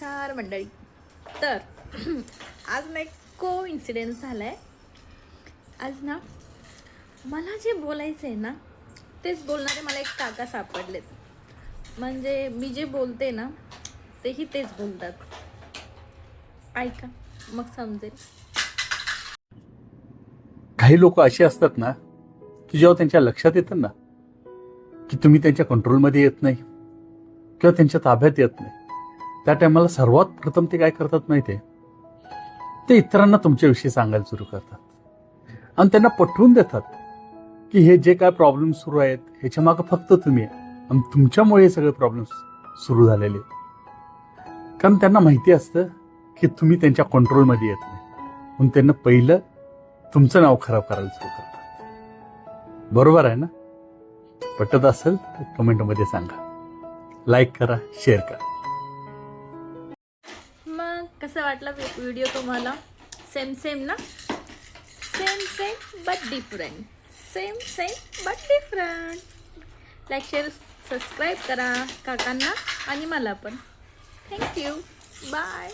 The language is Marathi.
नमस्कार मंडळी. तर आज ना एक कोइन्सिडेन्स झाला आहे. आज ना मला जे बोलायचं आहे ना तेच बोलणारे मला एक काका सापडलेत. म्हणजे मी जे बोलते ना तेही तेच बोलतात. ऐका मग समजेल. काही लोक असे असतात ना की जेव्हा त्यांच्या लक्षात येतं ना की तुम्ही त्यांच्या कंट्रोलमध्ये येत नाही किंवा त्यांच्या ताब्यात येत नाही, त्या टायमाला सर्वात प्रथम ते काय करतात माहितीये, ते इतरांना तुमच्याविषयी सांगायला सुरू करतात आणि त्यांना पटवून देतात की हे जे काय प्रॉब्लेम सुरू आहेत ह्याच्या मागे फक्त तुम्ही आहे आणि तुमच्यामुळे हे सगळे प्रॉब्लेम्स सुरू झालेले. कारण त्यांना माहिती असतं की तुम्ही त्यांच्या कंट्रोलमध्ये येत नाही, म्हणून त्यांना पहिलं तुमचं नाव खराब करायला सुरू करतात. बरोबर आहे ना? पटत असेल तर कमेंटमध्ये सांगा, लाईक करा, शेअर करा. मग कसं वाटलं व्हिडिओ तुम्हाला? सेम ना? Same but different. Same but different. Like share subscribe करा काकांना आणि मला पण. थँक्यू. बाय.